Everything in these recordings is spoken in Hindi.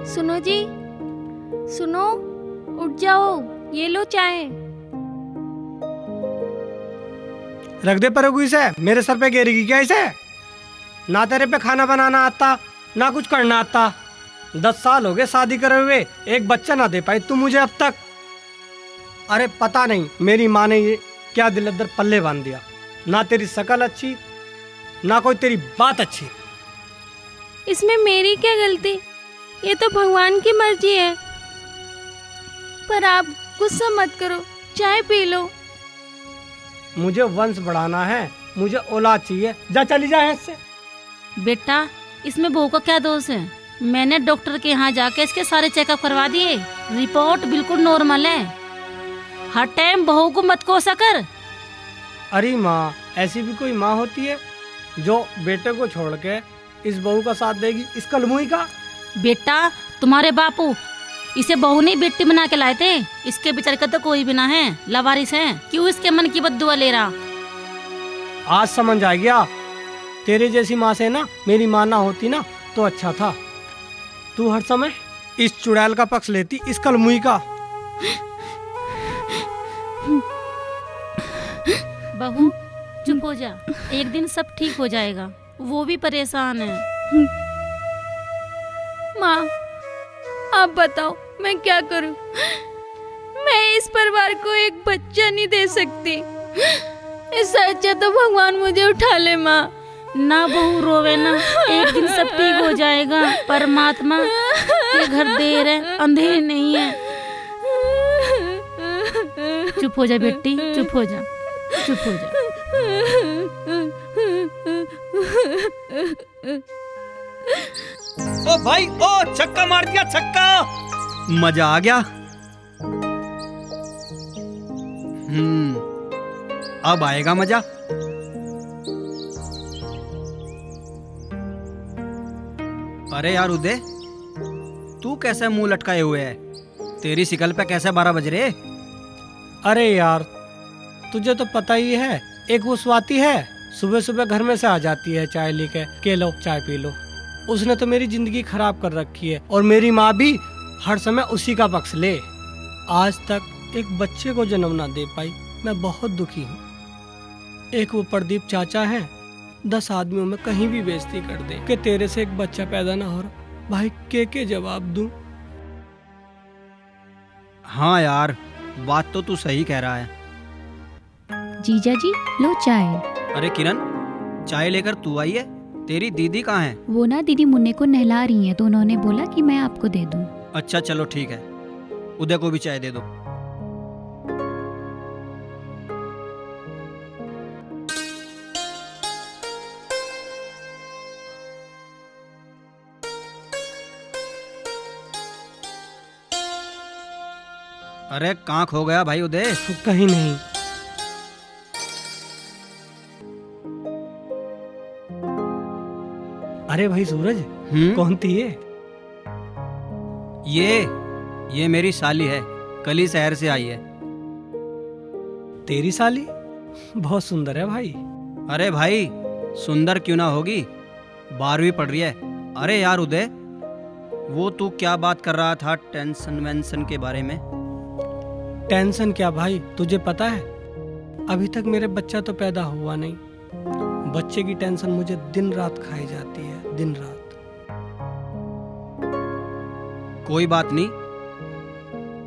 सुनो जी, सुनो, उठ जाओ, ये लो चाय। रख दे पर इसे, मेरे सर पे गिरेगी क्या इसे? ना तेरे पे खाना बनाना आता, ना कुछ करना आता। 10 साल हो गए शादी करे हुए, एक बच्चा ना दे पाई तू मुझे अब तक। अरे पता नहीं मेरी माँ ने ये क्या दिल अंदर पल्ले बांध दिया। ना तेरी शकल अच्छी, ना कोई तेरी बात अच्छी। इसमें मेरी क्या गलती? ये तो भगवान की मर्जी है। पर आप गुस्सा मत करो, चाय पी लो। मुझे वंश बढ़ाना है, मुझे औलाद चाहिए। जा चली जा यहाँ से। बेटा, इसमें बहू का क्या दोष है? मैंने डॉक्टर के यहाँ जाके इसके सारे चेकअप करवा दिए, रिपोर्ट बिल्कुल नॉर्मल है। हर टाइम बहू को मत कोसा कर। अरे माँ, ऐसी भी कोई माँ होती है जो बेटे को छोड़ के इस बहू का साथ देगी, इस कलमुई का? बेटा, तुम्हारे बापू इसे बहू नहीं बेटी बना के लाए थे। इसके बेचारे का तो कोई भी ना है, लवारिस है। क्यों इसके मन की बद्दुआ ले रहा? आज समझ आ गया। तेरे जैसी माँ से ना मेरी माँ ना होती ना तो अच्छा था। तू हर समय इस चुड़ैल का पक्ष लेती, इस कलमुई का। बहू चुप हो जा, एक दिन सब ठीक हो जाएगा। वो भी परेशान है। माँ, आप बताओ मैं क्या करूं? मैं इस परिवार को एक बच्चा नहीं दे सकती। इससे अच्छा तो भगवान मुझे उठा ले। माँ ना बहू रोवे ना, एक दिन सब ठीक हो जाएगा। परमात्मा के घर देर है, अंधेर नहीं है। चुप हो जा बेटी, चुप हो जा, चुप हो जा। ओ भाई, ओ छक्का मार दिया, छक्का। मजा आ गया। अब आएगा मजा। अरे यार उदय, तू कैसे मुंह लटकाए हुए है? तेरी शिकल पे कैसे 12 बज रहे? अरे यार, तुझे तो पता ही है, एक वो स्वाति है, सुबह सुबह घर में से आ जाती है चाय लेके, के लो चाय पी लो। उसने तो मेरी जिंदगी खराब कर रखी है। और मेरी माँ भी हर समय उसी का पक्ष ले। आज तक एक बच्चे को जन्म ना दे पाई। मैं बहुत दुखी हूँ। एक वो प्रदीप चाचा है, 10 आदमियों में कहीं भी बेइज्जती कर दे कि तेरे से एक बच्चा पैदा ना हो रहा। भाई के जवाब दूं? हाँ यार, बात तो तू सही कह रहा है। जीजा जी, लो चाय। अरे किरण, चाय लेकर तू आई है? तेरी दीदी कहाँ है? वो ना दीदी मुन्ने को नहला रही हैं, तो उन्होंने बोला कि मैं आपको दे दूं। अच्छा चलो ठीक है, उदय को भी चाय दे दो। अरे कहाँ खो गया भाई उदय? कहीं नहीं। अरे भाई सूरज, कौन थी ये? ये मेरी साली है, कल ही शहर से आई है। तेरी साली? बहुत सुंदर है भाई। अरे भाई, सुंदर क्यों ना होगी, 12वीं पढ़ रही है। अरे यार उदय, वो तू क्या बात कर रहा था टेंशन वेंशन के बारे में? टेंशन क्या भाई, तुझे पता है अभी तक मेरे बच्चा तो पैदा हुआ नहीं। बच्चे की टेंशन मुझे दिन रात खाई जाती है, दिन रात। कोई बात नहीं,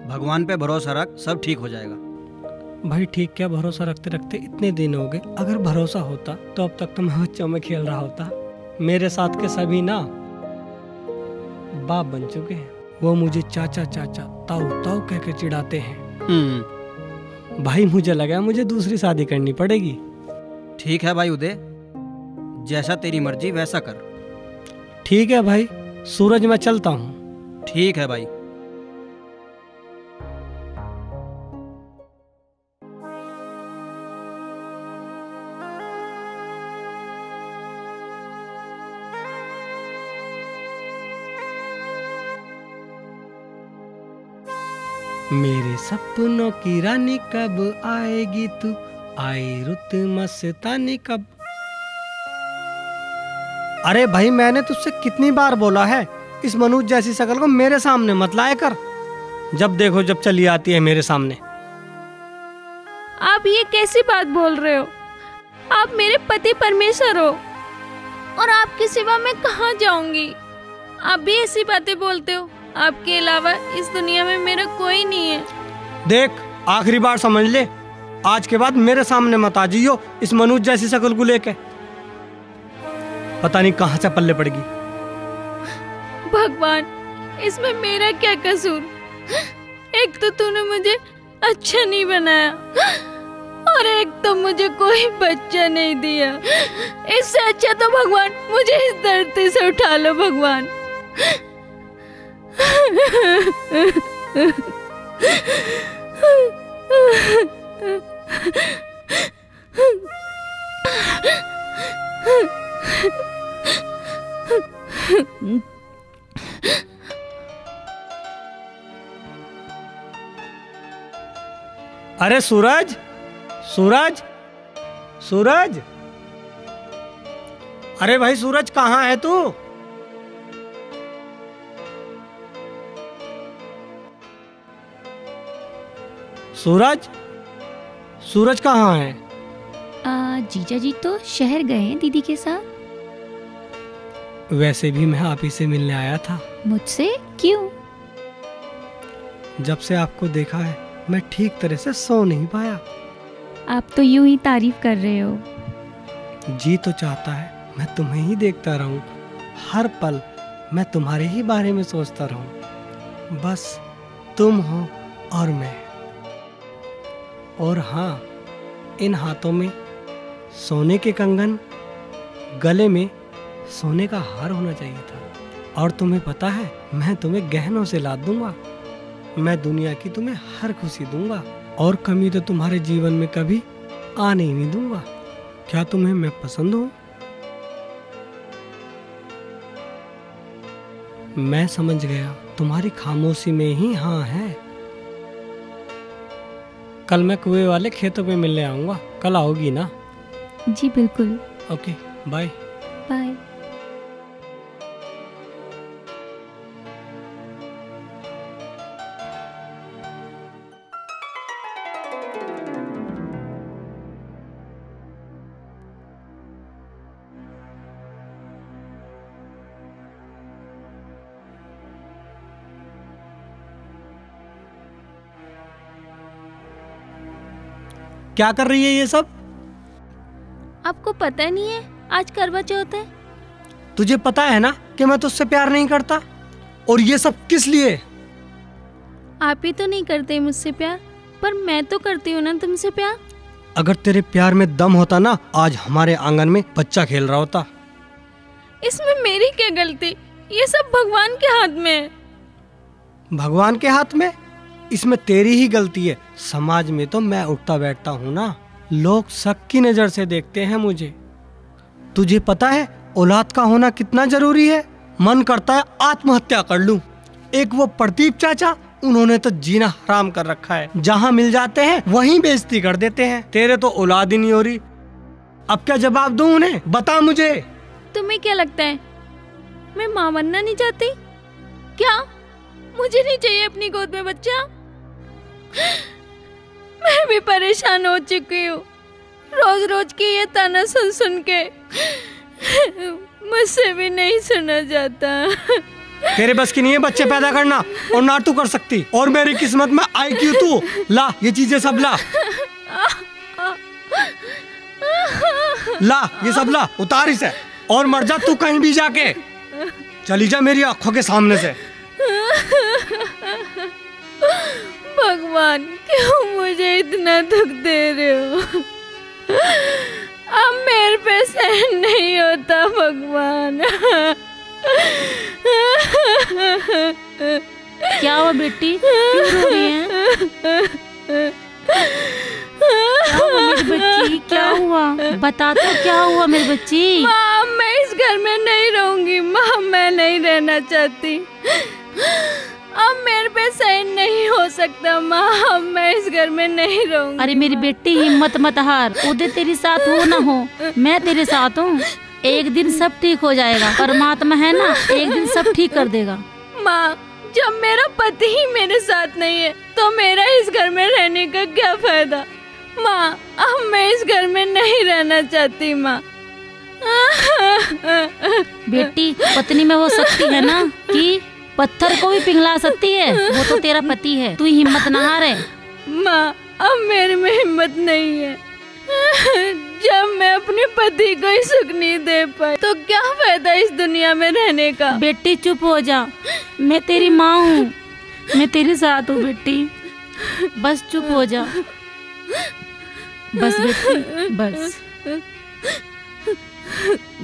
भगवान पे भरोसा रख, सब ठीक हो जाएगा। भाई ठीक क्या, भरोसा रखते रखते इतने दिन हो गए। अगर भरोसा होता तो अब तक तो मैं बच्चों में खेल रहा होता। मेरे साथ के सभी ना बाप बन चुके हैं। वो मुझे चाचा चाचा ताऊ ताऊ कह के चिढ़ाते हैं। भाई मुझे लगा मुझे दूसरी शादी करनी पड़ेगी। ठीक है भाई उदय, जैसा तेरी मर्जी वैसा कर। ठीक है भाई सूरज, मैं चलता हूँ। ठीक है भाई। मेरे सपनों की रानी कब आएगी तू, आई रुत मस्तानी कब। अरे भाई मैंने तुझसे कितनी बार बोला है इस मनोज जैसी शक्ल को मेरे सामने मत लाया कर। जब देखो जब चली आती है मेरे सामने। आप ये कैसी बात बोल रहे हो? आप मेरे पति परमेश्वर हो और आपके सिवा मैं कहाँ जाऊंगी? आप भी ऐसी बातें बोलते हो। आपके अलावा इस दुनिया में मेरा कोई नहीं है। देख आखिरी बार समझ ले, आज के बाद मेरे सामने मत आ जाइयो इस मनोज जैसी शक्ल को लेके। पता नहीं कहाँ से पल्ले पड़ेगी। भगवान, इसमें मेरा क्या कसूर? एक तो तूने मुझे अच्छा नहीं बनाया और एक तो मुझे कोई बच्चा नहीं दिया। इससे अच्छा तो भगवान मुझे इस धरती से उठा लो भगवान। अरे सूरज, सूरज, सूरज, अरे भाई सूरज कहाँ है तू? सूरज, सूरज कहाँ है? जीजा जी तो शहर गए हैं दीदी के साथ। वैसे भी मैं आप ही से मिलने आया था। मुझसे? क्यों? जब से आपको देखा है मैं ठीक तरह से सो नहीं पाया। आप तो यूं ही तारीफ कर रहे हो। जी तो चाहता है मैं तुम्हें ही देखता रहूं, हर पल मैं तुम्हारे ही बारे में सोचता रहूं। बस तुम हो और मैं। और हाँ, इन हाथों में सोने के कंगन, गले में सोने का हार होना चाहिए था। और तुम्हें पता है मैं तुम्हें गहनों से लाद दूंगा। मैं दुनिया की तुम्हें हर खुशी दूंगा और कमी तो तुम्हारे जीवन में कभी आने ही नहीं दूंगा। क्या तुम्हें मैं पसंद हूँ? मैं समझ गया तुम्हारी खामोशी में ही हाँ है। कल मैं कुएं वाले खेतों पे मिलने आऊंगा। कल आओगी ना? जी बिल्कुल। Okay, bye. बाय। क्या कर रही है ये सब? आपको पता नहीं है आज करवा चौथ है? तुझे पता है ना कि मैं तुझसे प्यार नहीं करता। और ये सब किस लिए? आप ही तो नहीं करते मुझसे प्यार, पर मैं तो करती हूँ ना तुमसे प्यार। अगर तेरे प्यार में दम होता ना, आज हमारे आंगन में बच्चा खेल रहा होता। इसमें मेरी क्या गलती? ये सब भगवान के हाथ में है। भगवान के हाथ में? इसमें तेरी ही गलती है। समाज में तो मैं उठता बैठता हूँ ना, लोग शक की नजर से देखते हैं मुझे। तुझे पता है औलाद का होना कितना जरूरी है? मन करता है आत्महत्या कर लूं। एक वो प्रदीप चाचा, उन्होंने तो जीना हराम कर रखा है। जहाँ मिल जाते हैं वहीं बेइज्जती कर देते हैं। तेरे तो औलाद ही नहीं हो रही। अब क्या जवाब दूं उन्हें? बता मुझे। तुम्हें क्या लगता है मैं माँ बनना नहीं चाहती क्या? मुझे नहीं चाहिए अपनी गोद में बच्चा। मैं भी परेशान हो चुकी हूँ रोज रोज की ये ताना सुन सुन के। मुझसे भी नहीं सुना जाता। तेरे बस की नहीं है बच्चे पैदा करना, और ना तू कर सकती। और मेरी किस्मत में आई क्यों तू? ला ये चीजें सब ला, ला ये सब ला, उतार इसे और मर जा तू कहीं भी जाके। चली जा मेरी आंखों के सामने से। भगवान क्यों मुझे इतना दुख दे रहे हो? अब मेरे पे सहन नहीं होता भगवान। क्या हुआ बेटी, क्यों रो रही हैं? क्या हुआ मेरी बच्ची, क्या हुआ? बता तो क्या हुआ मेरी बच्ची? माँ मैं इस घर में नहीं रहूंगी। माँ मैं नहीं रहना चाहती। अब मेरे पे सहन नहीं हो सकता माँ। अब मैं इस घर में नहीं रहूंगी। अरे मेरी बेटी हिम्मत मत हार। उधर तेरे साथ हो ना हो, मैं तेरे साथ हूँ। एक दिन सब ठीक हो जाएगा। परमात्मा है ना, एक दिन सब ठीक कर देगा। माँ, जब मेरा पति ही मेरे साथ नहीं है तो मेरा इस घर में रहने का क्या फायदा। माँ, अब मैं इस घर में नहीं रहना चाहती माँ। बेटी, पत्नी में वो शक्ति है ना कि पत्थर को भी पिघला सकती है। वो तो तेरा पति है, तू हिम्मत ना हारे। माँ, अब मेरे में हिम्मत नहीं है। जब मैं अपने पति को ही सुख नहीं दे पाई तो क्या फायदा इस दुनिया में रहने का। बेटी चुप हो जा, मैं तेरी माँ हूँ, मैं तेरे साथ हूँ बेटी। बस चुप हो जा, बस बेटी, बस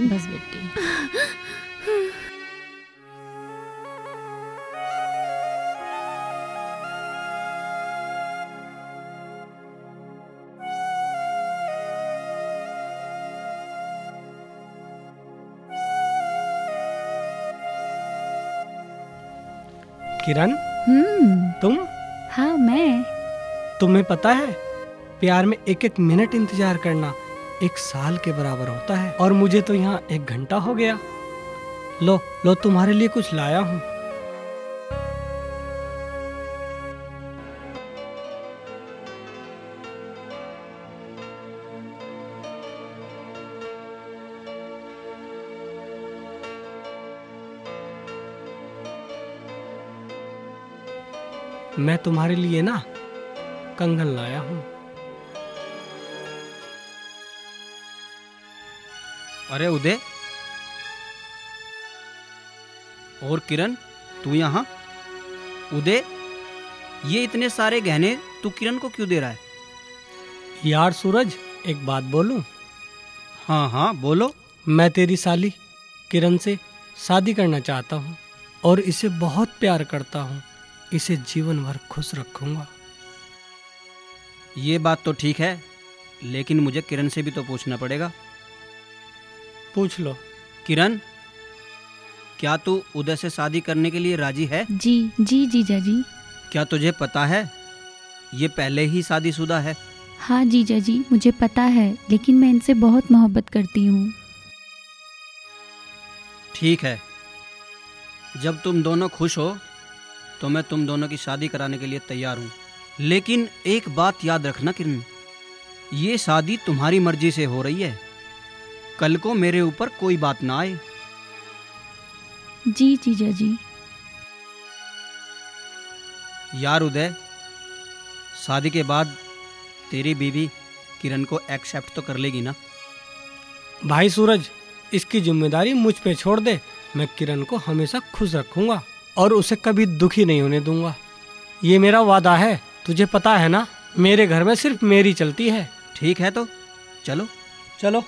बस बेटी। किरण, तुम? हाँ, मैं। तुम्हें पता है, प्यार में एक एक मिनट इंतजार करना 1 साल के बराबर होता है, और मुझे तो यहाँ 1 घंटा हो गया। लो लो, तुम्हारे लिए कुछ लाया हूँ। मैं तुम्हारे लिए ना कंगन लाया हूँ। अरे उदय और किरण, तू यहाँ? उदय, ये इतने सारे गहने तू किरण को क्यों दे रहा है? यार सूरज, एक बात बोलूं? हाँ हाँ बोलो। मैं तेरी साली किरण से शादी करना चाहता हूँ और इसे बहुत प्यार करता हूँ। इसे जीवन भर खुश रखूंगा। ये बात तो ठीक है, लेकिन मुझे किरण से भी तो पूछना पड़ेगा। पूछ लो। किरण, क्या तू उदय से शादी करने के लिए राजी है? जी जी जीजा जी। क्या तुझे पता है ये पहले ही शादीशुदा है? हाँ जीजा जी, मुझे पता है, लेकिन मैं इनसे बहुत मोहब्बत करती हूँ। ठीक है, जब तुम दोनों खुश हो तो मैं तुम दोनों की शादी कराने के लिए तैयार हूँ। लेकिन एक बात याद रखना किरण, ये शादी तुम्हारी मर्जी से हो रही है। कल को मेरे ऊपर कोई बात ना आए। जी जीजा जी। यार उदय, शादी के बाद तेरी बीवी किरण को एक्सेप्ट तो कर लेगी ना? भाई सूरज, इसकी जिम्मेदारी मुझ पे छोड़ दे। मैं किरण को हमेशा खुश रखूंगा और उसे कभी दुखी नहीं होने दूंगा। ये मेरा वादा है। तुझे पता है ना, मेरे घर में सिर्फ मेरी चलती है। ठीक है तो चलो। चलो।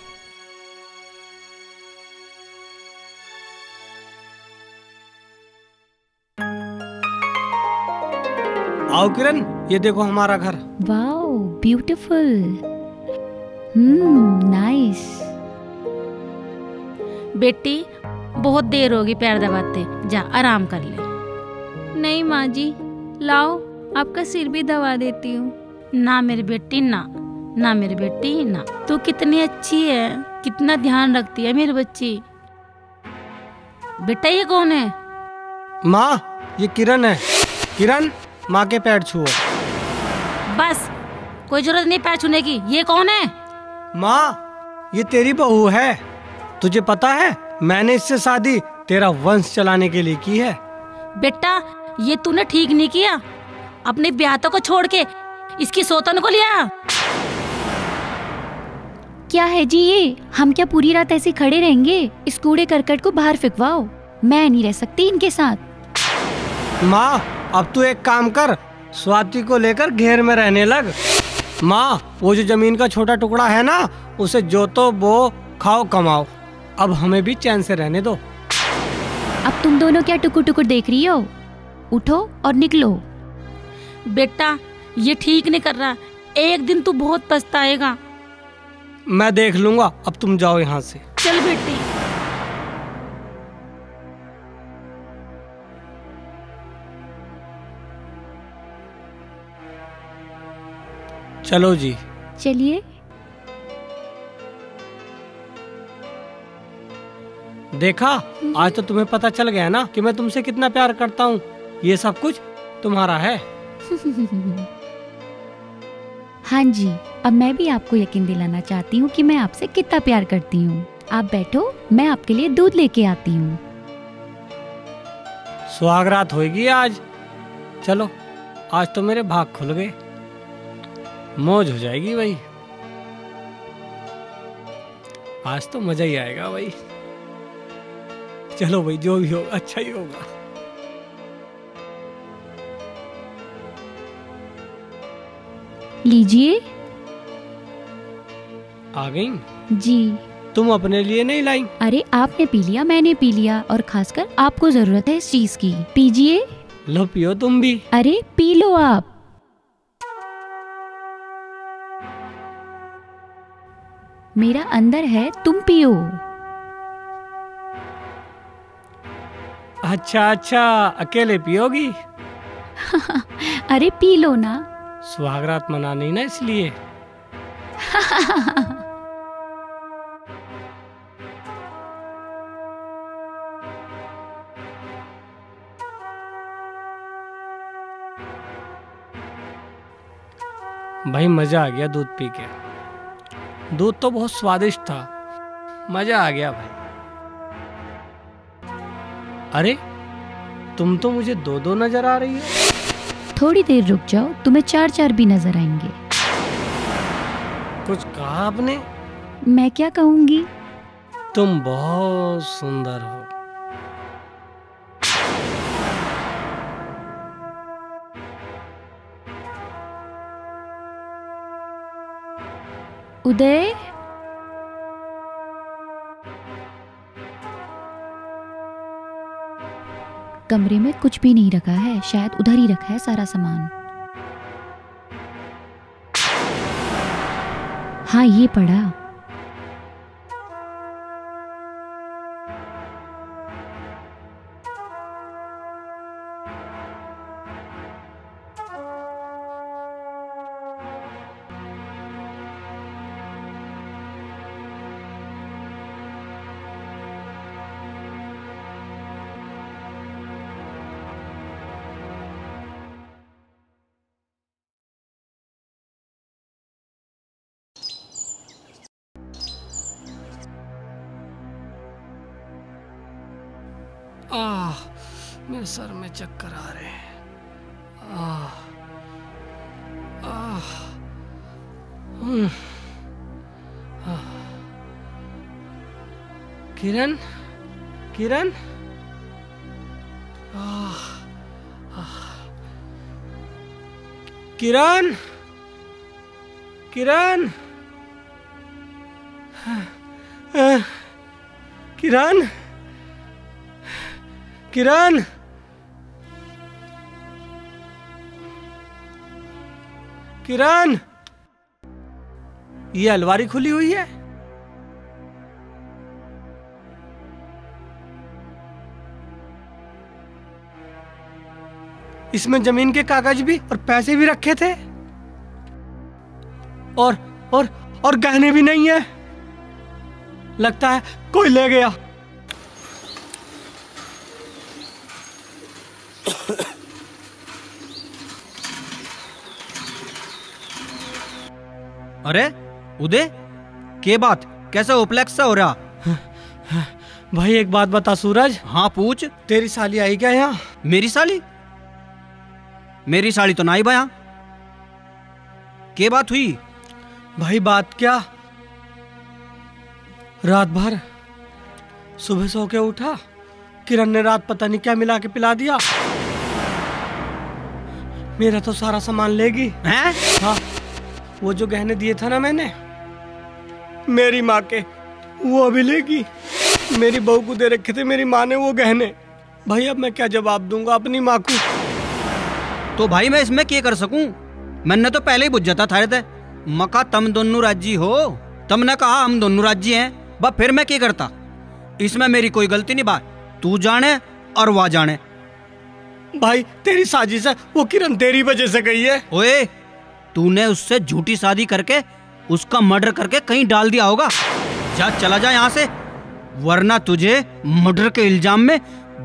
आओ किरण, ये देखो हमारा घर। Wow, beautiful. नाइस। बेटी, बहुत देर होगी पैर दबाते, जा आराम कर ले। नहीं माँ जी, लाओ आपका सिर भी दबा देती हूँ। ना मेरी बेटी, ना ना मेरी बेटी, ना। तू कितनी अच्छी है, कितना ध्यान रखती है मेरी बच्ची। बेटा, ये कौन है? माँ, ये किरण है। किरण, माँ के पैर छुओ। बस, कोई जरूरत नहीं पैर छूने की। ये कौन है? माँ, ये तेरी बहू है। तुझे पता है, मैंने इससे शादी तेरा वंश चलाने के लिए की है। बेटा, ये तूने ठीक नहीं किया। अपने ब्याहतों को छोड़ के इसकी सौतन को लिया। क्या है जी ये? हम क्या पूरी रात ऐसे खड़े रहेंगे? इस कूड़े करकट को बाहर फेंकवाओ। मैं नहीं रह सकती इनके साथ। माँ, अब तू एक काम कर, स्वाति को लेकर घेर में रहने लग। माँ, वो जो जमीन का छोटा टुकड़ा है ना, उसे जोतो, बो, खाओ, कमाओ। अब हमें भी चैन से रहने दो। अब तुम दोनों क्या टुकुर टुकुर देख रही हो? उठो और निकलो। बेटा, ये ठीक नहीं कर रहा। एक दिन तू बहुत पछताएगा। मैं देख लूंगा, अब तुम जाओ यहाँ से। चल बेटी। चलो जी। चलिए। देखा, आज तो तुम्हें पता चल गया ना कि मैं तुमसे कितना प्यार करता हूँ। ये सब कुछ तुम्हारा है। हाँ जी, अब मैं भी आपको यकीन दिलाना चाहती हूँ कि मैं आपसे कितना प्यार करती हूँ। आप बैठो, मैं आपके लिए दूध लेके आती हूँ। सुहागरात होगी आज। चलो, आज तो मेरे भाग खुल गए। मौज हो जाएगी भाई। आज तो मजा ही आएगा भाई। चलो भाई, जो भी हो अच्छा ही होगा। लीजिए। आ गई? जी। तुम अपने लिए नहीं लाई? अरे आपने पी लिया, मैंने पी लिया, और खासकर आपको जरूरत है इस चीज की। पीजिए। लो पियो तुम भी। अरे पी लो आप। मेरा अंदर है, तुम पियो। अच्छा अच्छा, अकेले पियोगी? अरे पी लो ना। सुहागरात मनानी ना, इसलिए। भाई मजा आ गया दूध पी के। दूध तो बहुत स्वादिष्ट था, मजा आ गया भाई। अरे तुम तो मुझे दो दो नजर आ रही हो। थोड़ी देर रुक जाओ, तुम्हें चार चार भी नजर आएंगे। कुछ कहा आपने? मैं क्या कहूँगी? तुम बहुत सुंदर हो। उदय, कमरे में कुछ भी नहीं रखा है, शायद उधर ही रखा है सारा सामान। हाँ, ये पड़ा। मेरे सर में चक्कर आ रहे हैं। किरण, किरण, किरण, किरण, किरण, किरण, किरण, ये अलमारी खुली हुई है। इसमें जमीन के कागज भी और पैसे भी रखे थे, और गहने भी नहीं है। लगता है कोई ले गया। अरे उदय, के बात? कैसा उपलेक्स सा हो रहा? भाई एक बात बता सूरज। हाँ पूछ। तेरी साली आई क्या यहाँ? मेरी साली? मेरी साली तो ना आई भया। के बात हुई? भाई बात क्या, रात भर सुबह सो के उठा, किरण ने रात पता नहीं क्या मिला के पिला दिया। मेरा तो सारा सामान लेगी। हैं? हाँ, वो जो गहने दिए था ना मैंने मेरी माँ के, वो अभी लेगी। मेरी बहू को दे रखे थे मेरी माँ ने वो गहने। भाई अब मैं क्या जवाब दूंगा अपनी माँ को? तो भाई मैं इसमें क्या कर सकूं? मैंने तो पहले ही बुझ जाता था थे। मका तुम दोनों राज्जी हो, तुमने कहा हम दोनों राज्जी हैं, बा फिर मैं क्या करता? इसमें मेरी कोई गलती नहीं। बात तू जाने और वह जाने। भाई तेरी साजिश है, वो किरण तेरी वजह से गई है। ओए, तूने उससे झूठी शादी करके उसका मर्डर करके कहीं डाल दिया होगा। जा, चला जा यहाँ से। वरना तुझे मर्डर के इल्जाम में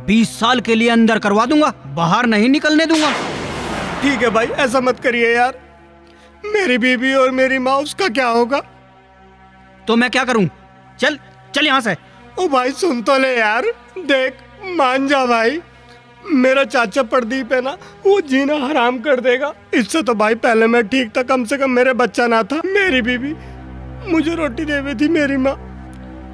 20 साल के लिए अंदर करवा दूंगा, बाहर नहीं निकलने दूंगा। ठीक है भाई, ऐसा मत करिए यार। मेरी बीवी और मेरी माँ, उसका क्या होगा? तो मैं क्या करूं? चल चल यहाँ से। ओ भाई सुन तो ले यार, देख मान जा भाई। मेरा चाचा प्रदीप है ना, वो जीना हराम कर देगा। इससे तो भाई पहले मैं ठीक था, कम से कम मेरे बच्चा ना था। मेरी बीवी मुझे रोटी देवे थी, मेरी माँ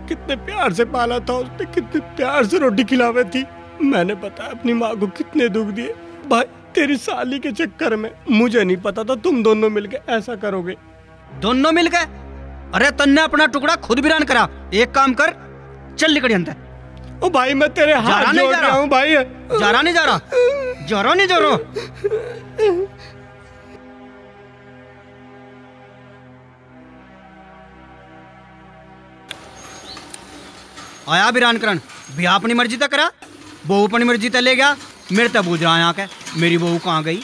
कितने प्यार से पाला था उसने, कितने प्यार से रोटी खिलावे थी। मैंने पता है अपनी माँ को कितने दुख दिए। भाई तेरी साली के चक्कर में मुझे नहीं पता था तुम दोनों मिलके ऐसा करोगे। दोनों मिलके? अरे तन्ने अपना टुकड़ा खुद वीरान करा। एक काम कर, चल निकल यहाँ से। ओ भाई मैं तेरे हाथ जोड़ रहा हूँ भाई। जा रहा नहीं जा रहा, जा रहा नहीं जा रहा। आया वीरान करण, ब्याह अपनी मर्जी तक करा, बहू अपनी मर्जी तक ले गया। मेरे तब बुझ रहा यहाँ के मेरी बहू कहाँ गई।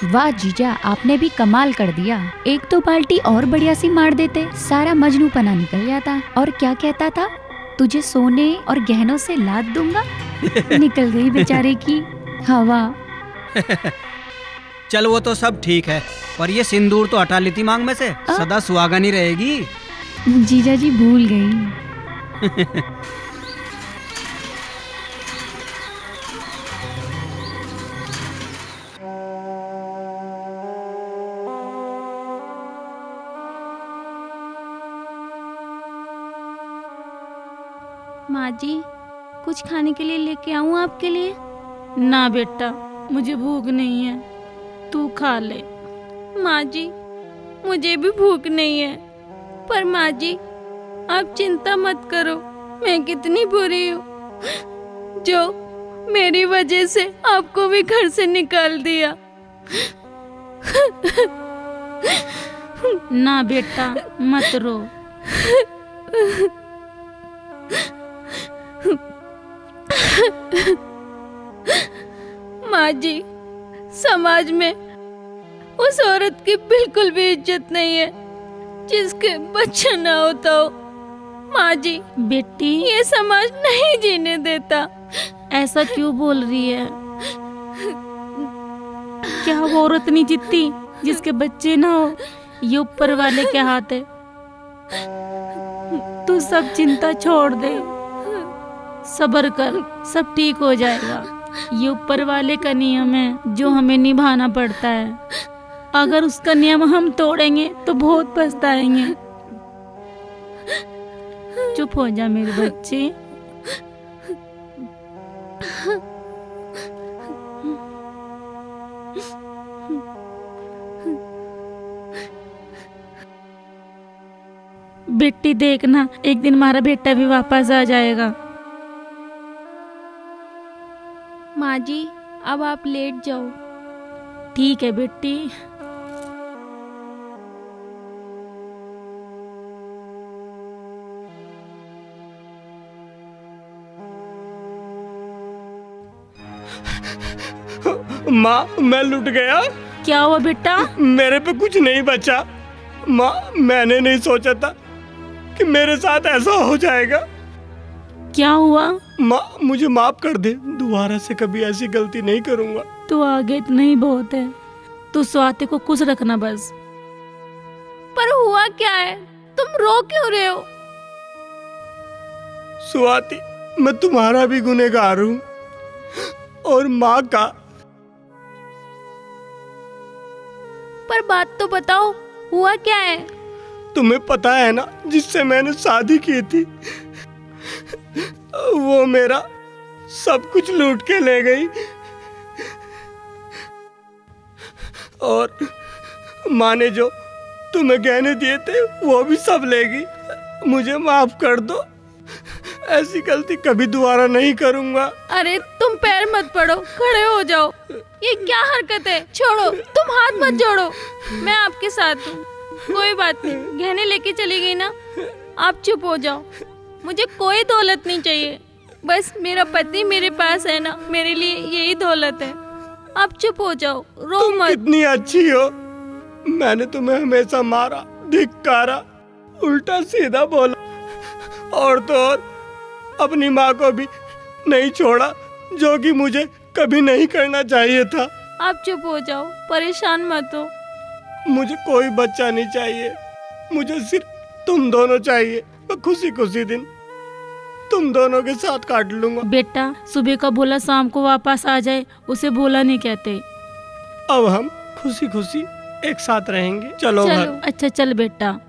वाह जीजा, आपने भी कमाल कर दिया। एक तो बाल्टी और बढ़िया सी मार देते, सारा मजनूपना निकल जाता। और क्या कहता था, तुझे सोने और गहनों से लाद दूंगा। निकल गई बेचारे की हवा। चल वो तो सब ठीक है, पर ये सिंदूर तो हटा लेती मांग में से, सदा सुहागन ही रहेगी। जीजा जी भूल गई। माँ जी, कुछ खाने के लिए लेके आऊँ आपके लिए? ना बेटा, मुझे भूख नहीं है, तू खा ले। माँ जी, मुझे भी भूख नहीं है। पर माँ जी, आप चिंता मत करो, मैं कितनी बुरी हूँ जो मेरी वजह से आपको भी घर से निकाल दिया। ना बेटा, मत रो। माँ जी, समाज में उस औरत की बिल्कुल भी इज्जत नहीं है जिसके बच्चा ना होता हो। माँ जी, बेटी, ये समाज नहीं जीने देता। ऐसा क्यों बोल रही है? क्या वो औरत नहीं जीतती जिसके बच्चे ना हो? ये ऊपर वाले के हाथ है। तू सब चिंता छोड़ दे, सब्र कर, सब ठीक हो जाएगा। ये ऊपर वाले का नियम है जो हमें निभाना पड़ता है। अगर उसका नियम हम तोड़ेंगे तो बहुत पछताएंगे। चुप हो जा मेरे बच्चे। बेटी देखना, एक दिन हमारा बेटा भी वापस आ जाएगा। माँ जी, अब आप लेट जाओ। ठीक है बेटी। माँ, मैं लुट गया। क्या हुआ बेटा? मेरे पे कुछ नहीं बचा। माँ, मैंने नहीं सोचा था कि मेरे साथ ऐसा हो जाएगा। क्या हुआ? माँ, मुझे माफ कर दे, दोबारा से कभी ऐसी गलती नहीं करूँगा। तू आगे इतना ही बहुत है, तू स्वाति को खुश रखना बस। पर हुआ क्या है? तुम रो क्यों रहे हो? स्वाति, मैं तुम्हारा भी गुनहगार हूँ और माँ का। पर बात तो बताओ, हुआ क्या है? तुम्हें पता है ना, जिससे मैंने शादी की थी वो मेरा सब कुछ लूट के ले गई और माँ ने जो तुम्हें गहने दिए थे वो भी सब ले गई। मुझे माफ कर दो, ऐसी गलती कभी दोबारा नहीं करूँगा। अरे तुम पैर मत पड़ो, खड़े हो जाओ। ये क्या हरकत है? छोड़ो, तुम हाथ मत जोड़ो, मैं आपके साथ हूँ। कोई बात नहीं, गहने लेके चली गई ना, आप चुप हो जाओ। मुझे कोई दौलत नहीं चाहिए, बस मेरा पति मेरे पास है ना, मेरे लिए यही दौलत है। आप चुप हो जाओ, रो तुम मत। कितनी अच्छी हो। मैंने तुम्हें हमेशा मारा, धिक्कारा, उल्टा सीधा बोला और तो और अपनी माँ को भी नहीं छोड़ा, जो कि मुझे कभी नहीं करना चाहिए था। आप चुप हो जाओ, परेशान मत हो। मुझे कोई बच्चा नहीं चाहिए, मुझे सिर्फ तुम दोनों चाहिए। मैं खुशी खुशी दिन तुम दोनों के साथ काट लूंगा। बेटा, सुबह का भोला शाम को वापस आ जाए, उसे भोला नहीं कहते। अब हम खुशी खुशी एक साथ रहेंगे। चलो घर। अच्छा चल बेटा।